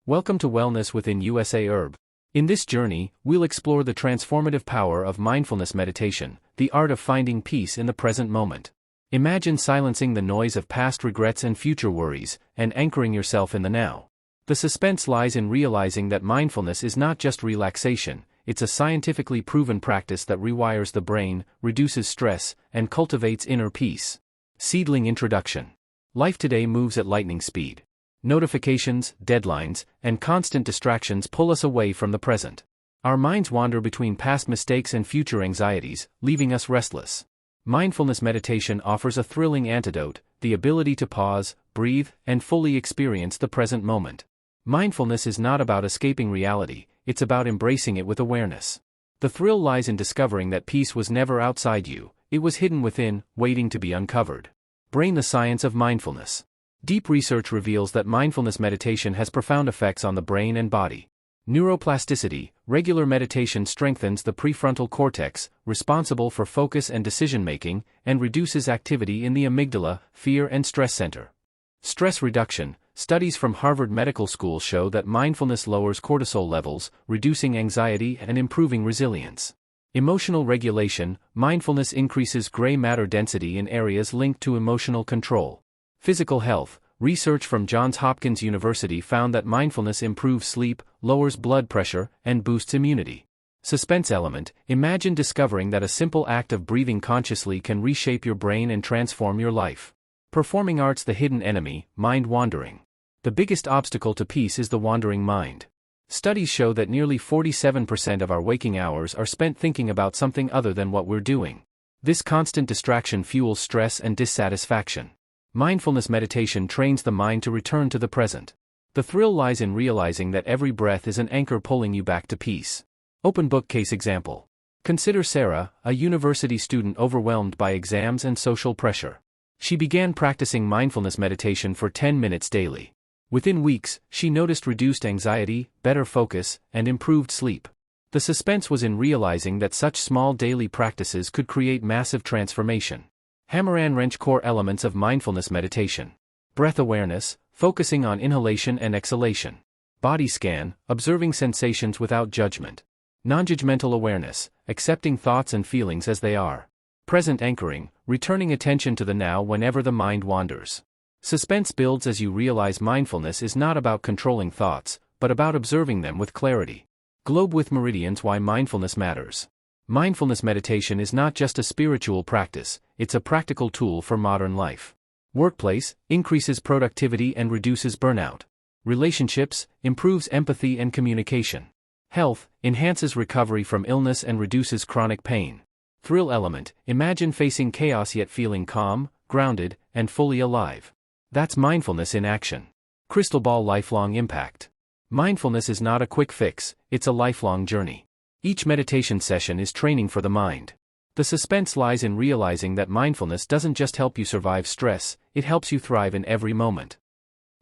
Welcome to Wellness Within USA Herb. In this journey, we'll explore the transformative power of mindfulness meditation, the art of finding peace in the present moment. Imagine silencing the noise of past regrets and future worries, and anchoring yourself in the now. The suspense lies in realizing that mindfulness is not just relaxation, it's a scientifically proven practice that rewires the brain, reduces stress, and cultivates inner peace. Seedling Introduction. Life today moves at lightning speed. Notifications, deadlines, and constant distractions pull us away from the present. Our minds wander between past mistakes and future anxieties, leaving us restless. Mindfulness meditation offers a thrilling antidote, the ability to pause, breathe, and fully experience the present moment. Mindfulness is not about escaping reality, it's about embracing it with awareness. The thrill lies in discovering that peace was never outside you, it was hidden within, waiting to be uncovered. Brain: the science of mindfulness. Deep research reveals that mindfulness meditation has profound effects on the brain and body. Neuroplasticity: regular meditation strengthens the prefrontal cortex, responsible for focus and decision-making, and reduces activity in the amygdala, fear and stress center. Stress reduction: studies from Harvard Medical School show that mindfulness lowers cortisol levels, reducing anxiety and improving resilience. Emotional regulation: mindfulness increases gray matter density in areas linked to emotional control. Physical health: research from Johns Hopkins University found that mindfulness improves sleep, lowers blood pressure, and boosts immunity. Suspense element: imagine discovering that a simple act of breathing consciously can reshape your brain and transform your life. Performing arts: the hidden enemy, mind wandering. The biggest obstacle to peace is the wandering mind. Studies show that nearly 47% of our waking hours are spent thinking about something other than what we're doing. This constant distraction fuels stress and dissatisfaction. Mindfulness meditation trains the mind to return to the present. The thrill lies in realizing that every breath is an anchor pulling you back to peace. Open book case example. Consider Sarah, a university student overwhelmed by exams and social pressure. She began practicing mindfulness meditation for 10 minutes daily. Within weeks, she noticed reduced anxiety, better focus, and improved sleep. The suspense was in realizing that such small daily practices could create massive transformation. Hammer and wrench: core elements of mindfulness meditation. Breath awareness, focusing on inhalation and exhalation. Body scan, observing sensations without judgment. Non-judgmental awareness, accepting thoughts and feelings as they are. Present anchoring, returning attention to the now whenever the mind wanders. Suspense builds as you realize mindfulness is not about controlling thoughts, but about observing them with clarity. Globe with meridians: why mindfulness matters. Mindfulness meditation is not just a spiritual practice, it's a practical tool for modern life. Workplace: increases productivity and reduces burnout. Relationships: improves empathy and communication. Health: enhances recovery from illness and reduces chronic pain. Thrill element: imagine facing chaos yet feeling calm, grounded, and fully alive. That's mindfulness in action. Crystal ball: lifelong impact. Mindfulness is not a quick fix, it's a lifelong journey. Each meditation session is training for the mind. The suspense lies in realizing that mindfulness doesn't just help you survive stress, it helps you thrive in every moment.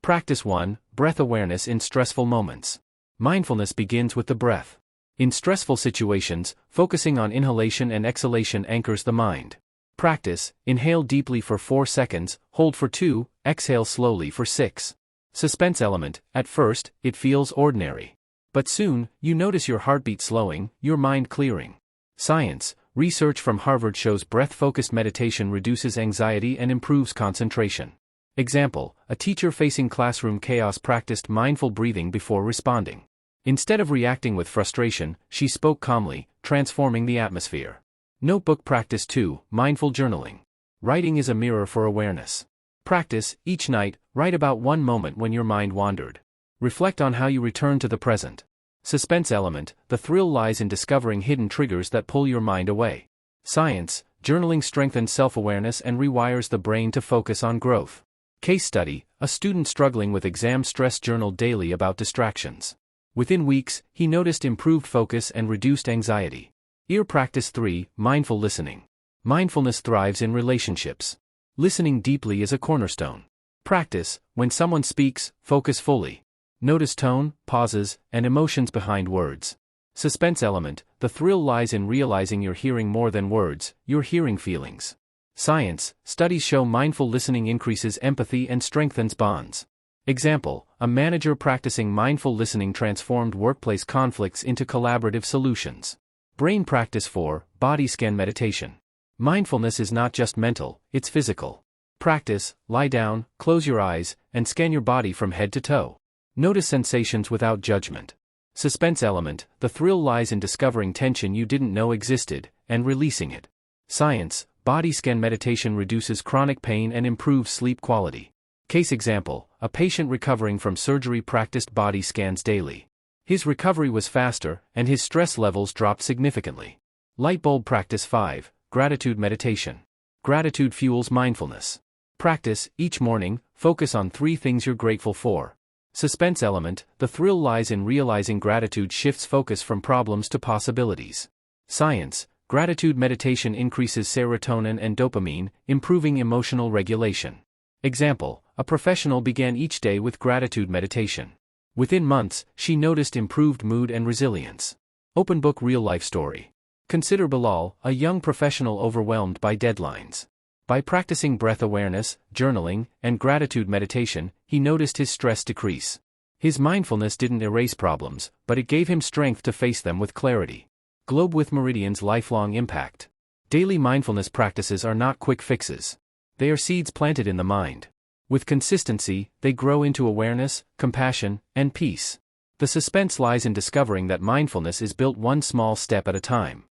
Practice 1: breath awareness in stressful moments. Mindfulness begins with the breath. In stressful situations, focusing on inhalation and exhalation anchors the mind. Practice: inhale deeply for 4 seconds, hold for 2, exhale slowly for 6. Suspense element: at first, it feels ordinary. But soon, you notice your heartbeat slowing, your mind clearing. Science: research from Harvard shows breath-focused meditation reduces anxiety and improves concentration. Example: a teacher facing classroom chaos practiced mindful breathing before responding. Instead of reacting with frustration, she spoke calmly, transforming the atmosphere. Notebook practice 2: mindful journaling. Writing is a mirror for awareness. Practice: each night, write about one moment when your mind wandered. Reflect on how you return to the present. Suspense element: the thrill lies in discovering hidden triggers that pull your mind away. Science: journaling strengthens self-awareness and rewires the brain to focus on growth. Case study: a student struggling with exam stress journaled daily about distractions. Within weeks, he noticed improved focus and reduced anxiety. Ear practice 3: mindful listening. Mindfulness thrives in relationships. Listening deeply is a cornerstone. Practice: when someone speaks, focus fully. Notice tone, pauses, and emotions behind words. Suspense element: the thrill lies in realizing you're hearing more than words, you're hearing feelings. Science, studies show mindful listening increases empathy and strengthens bonds. Example, a manager practicing mindful listening transformed workplace conflicts into collaborative solutions. Brain practice 4, body scan meditation. Mindfulness is not just mental, it's physical. Practice, lie down, close your eyes, and scan your body from head to toe. Notice sensations without judgment. Suspense element, the thrill lies in discovering tension you didn't know existed, and releasing it. Science, body scan meditation reduces chronic pain and improves sleep quality. Case example, a patient recovering from surgery practiced body scans daily. His recovery was faster, and his stress levels dropped significantly. Light bulb practice 5, gratitude meditation. Gratitude fuels mindfulness. Practice, each morning, focus on 3 things you're grateful for. Suspense element, the thrill lies in realizing gratitude shifts focus from problems to possibilities. Science, gratitude meditation increases serotonin and dopamine, improving emotional regulation. Example, a professional began each day with gratitude meditation. Within months, she noticed improved mood and resilience. Open book real-life story. Consider Bilal, a young professional overwhelmed by deadlines. By practicing breath awareness, journaling, and gratitude meditation, he noticed his stress decrease. His mindfulness didn't erase problems, but it gave him strength to face them with clarity. Globe with Meridian's lifelong impact. Daily mindfulness practices are not quick fixes. They are seeds planted in the mind. With consistency, they grow into awareness, compassion, and peace. The suspense lies in discovering that mindfulness is built one small step at a time.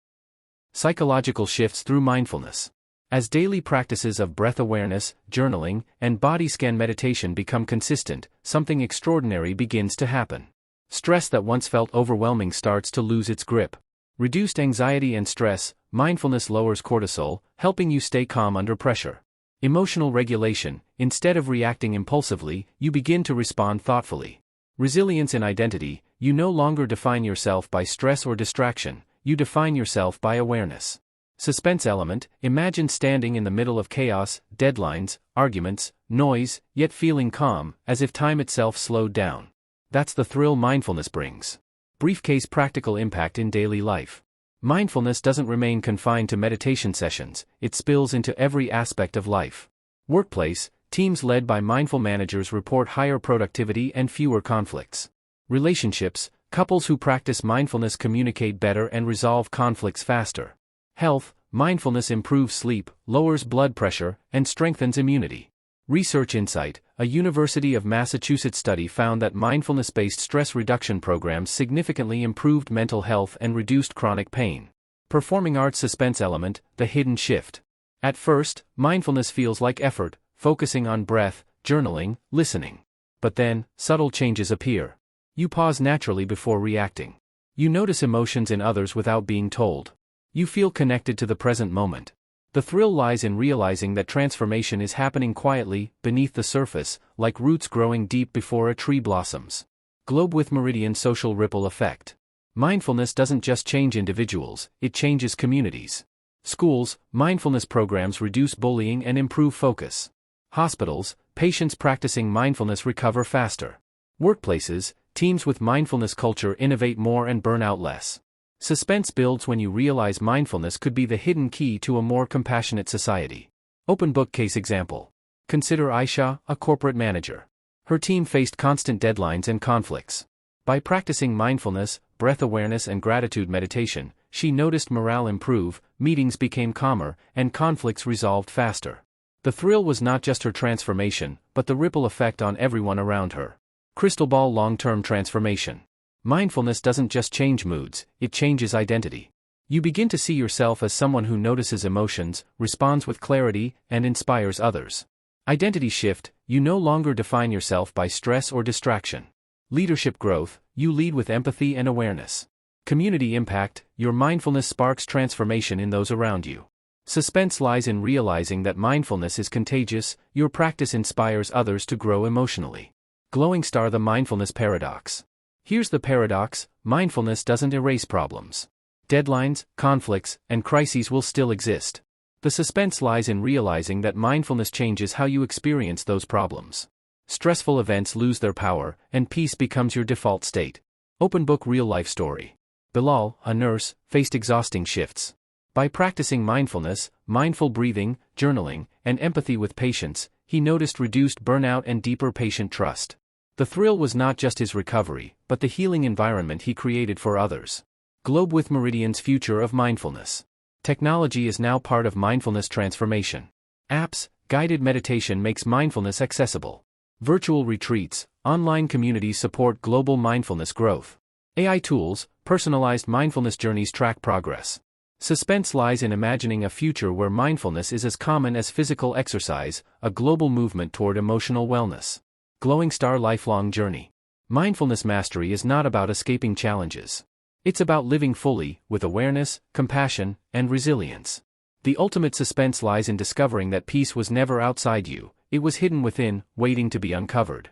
Psychological shifts through mindfulness. As daily practices of breath awareness, journaling, and body scan meditation become consistent, something extraordinary begins to happen. Stress that once felt overwhelming starts to lose its grip. Reduced anxiety and stress, mindfulness lowers cortisol, helping you stay calm under pressure. Emotional regulation, instead of reacting impulsively, you begin to respond thoughtfully. Resilience in identity, you no longer define yourself by stress or distraction, you define yourself by awareness. Suspense element, imagine standing in the middle of chaos, deadlines, arguments, noise, yet feeling calm, as if time itself slowed down. That's the thrill mindfulness brings. Briefcase practical impact in daily life. Mindfulness doesn't remain confined to meditation sessions, it spills into every aspect of life. Workplace, teams led by mindful managers report higher productivity and fewer conflicts. Relationships, couples who practice mindfulness communicate better and resolve conflicts faster. Health, mindfulness improves sleep, lowers blood pressure, and strengthens immunity. Research insight, a University of Massachusetts study found that mindfulness-based stress reduction programs significantly improved mental health and reduced chronic pain. Performing arts suspense element, the hidden shift. At first, mindfulness feels like effort, focusing on breath, journaling, listening. But then, subtle changes appear. You pause naturally before reacting. You notice emotions in others without being told. You feel connected to the present moment. The thrill lies in realizing that transformation is happening quietly, beneath the surface, like roots growing deep before a tree blossoms. Globe with Meridian social ripple effect. Mindfulness doesn't just change individuals, it changes communities. Schools, mindfulness programs reduce bullying and improve focus. Hospitals, patients practicing mindfulness recover faster. Workplaces, teams with mindfulness culture innovate more and burn out less. Suspense builds when you realize mindfulness could be the hidden key to a more compassionate society. Open book case example. Consider Aisha, a corporate manager. Her team faced constant deadlines and conflicts. By practicing mindfulness, breath awareness and gratitude meditation, she noticed morale improve, meetings became calmer, and conflicts resolved faster. The thrill was not just her transformation, but the ripple effect on everyone around her. Crystal ball long-term transformation. Mindfulness doesn't just change moods, it changes identity. You begin to see yourself as someone who notices emotions, responds with clarity, and inspires others. Identity shift, you no longer define yourself by stress or distraction. Leadership growth, you lead with empathy and awareness. Community impact, your mindfulness sparks transformation in those around you. Suspense lies in realizing that mindfulness is contagious, your practice inspires others to grow emotionally. Glowing star, the mindfulness paradox. Here's the paradox, mindfulness doesn't erase problems. Deadlines, conflicts, and crises will still exist. The suspense lies in realizing that mindfulness changes how you experience those problems. Stressful events lose their power, and peace becomes your default state. Open book real-life story. Bilal, a nurse, faced exhausting shifts. By practicing mindfulness, mindful breathing, journaling, and empathy with patients, he noticed reduced burnout and deeper patient trust. The thrill was not just his recovery, but the healing environment he created for others. Globe with Meridian's future of mindfulness. Technology is now part of mindfulness transformation. Apps, guided meditation makes mindfulness accessible. Virtual retreats, online communities support global mindfulness growth. AI tools, personalized mindfulness journeys track progress. Suspense lies in imagining a future where mindfulness is as common as physical exercise, a global movement toward emotional wellness. Glowing Star Lifelong Journey. Mindfulness mastery is not about escaping challenges. It's about living fully, with awareness, compassion, and resilience. The ultimate suspense lies in discovering that peace was never outside you, it was hidden within, waiting to be uncovered.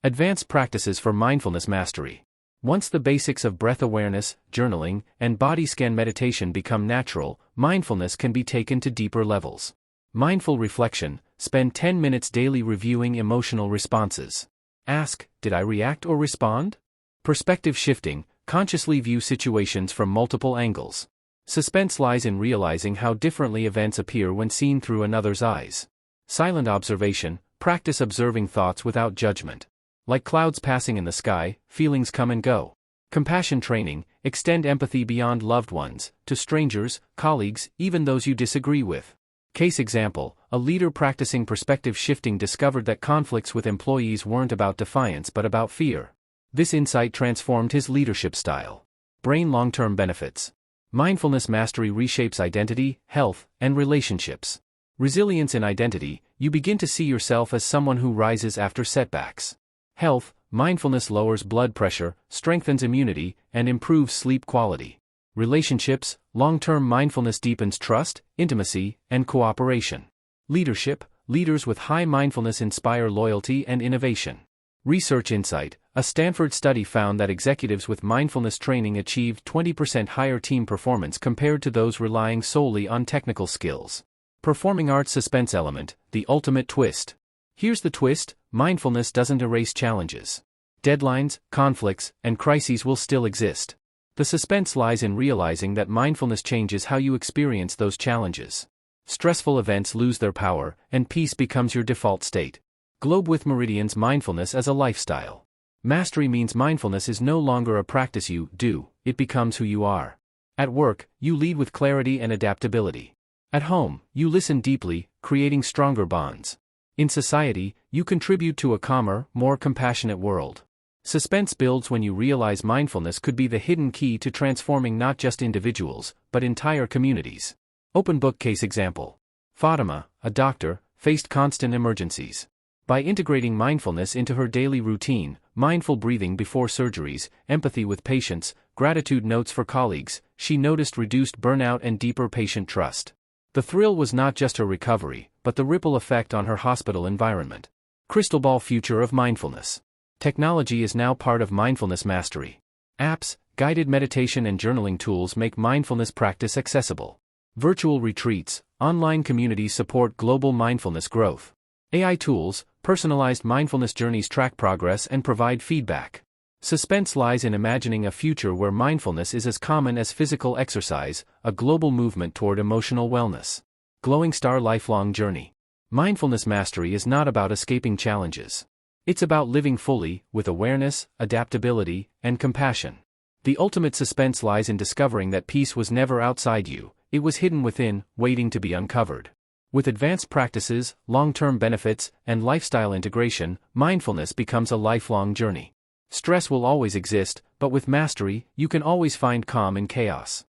Advanced practices for mindfulness mastery. Once the basics of breath awareness, journaling, and body scan meditation become natural, mindfulness can be taken to deeper levels. Mindful reflection, spend 10 minutes daily reviewing emotional responses. Ask, did I react or respond? Perspective shifting, consciously view situations from multiple angles. Suspense lies in realizing how differently events appear when seen through another's eyes. Silent observation, practice observing thoughts without judgment. Like clouds passing in the sky, feelings come and go. Compassion training, extend empathy beyond loved ones, to strangers, colleagues, even those you disagree with. Case example, a leader practicing perspective shifting discovered that conflicts with employees weren't about defiance but about fear. This insight transformed his leadership style. Brain long-term benefits. Mindfulness mastery reshapes identity, health, and relationships. Resilience in identity, you begin to see yourself as someone who rises after setbacks. Health, mindfulness lowers blood pressure, strengthens immunity, and improves sleep quality. Relationships, long-term mindfulness deepens trust, intimacy, and cooperation. Leadership, leaders with high mindfulness inspire loyalty and innovation. Research insight, a Stanford study found that executives with mindfulness training achieved 20% higher team performance compared to those relying solely on technical skills. Performing arts suspense element, the ultimate twist. Here's the twist, mindfulness doesn't erase challenges. Deadlines, conflicts, and crises will still exist. The suspense lies in realizing that mindfulness changes how you experience those challenges. Stressful events lose their power, and peace becomes your default state. Globe with Meridian's mindfulness as a lifestyle. Mastery means mindfulness is no longer a practice you do, it becomes who you are. At work, you lead with clarity and adaptability. At home, you listen deeply, creating stronger bonds. In society, you contribute to a calmer, more compassionate world. Suspense builds when you realize mindfulness could be the hidden key to transforming not just individuals, but entire communities. Open book case example. Fatima, a doctor, faced constant emergencies. By integrating mindfulness into her daily routine, mindful breathing before surgeries, empathy with patients, gratitude notes for colleagues, she noticed reduced burnout and deeper patient trust. The thrill was not just her recovery, but the ripple effect on her hospital environment. Crystal ball future of mindfulness. Technology is now part of mindfulness mastery. Apps, guided meditation and journaling tools make mindfulness practice accessible. Virtual retreats, online communities support global mindfulness growth. AI tools, personalized mindfulness journeys track progress and provide feedback. Suspense lies in imagining a future where mindfulness is as common as physical exercise, a global movement toward emotional wellness. Glowing Star Lifelong Journey. Mindfulness mastery is not about escaping challenges. It's about living fully, with awareness, adaptability, and compassion. The ultimate suspense lies in discovering that peace was never outside you, it was hidden within, waiting to be uncovered. With advanced practices, long-term benefits, and lifestyle integration, mindfulness becomes a lifelong journey. Stress will always exist, but with mastery, you can always find calm in chaos.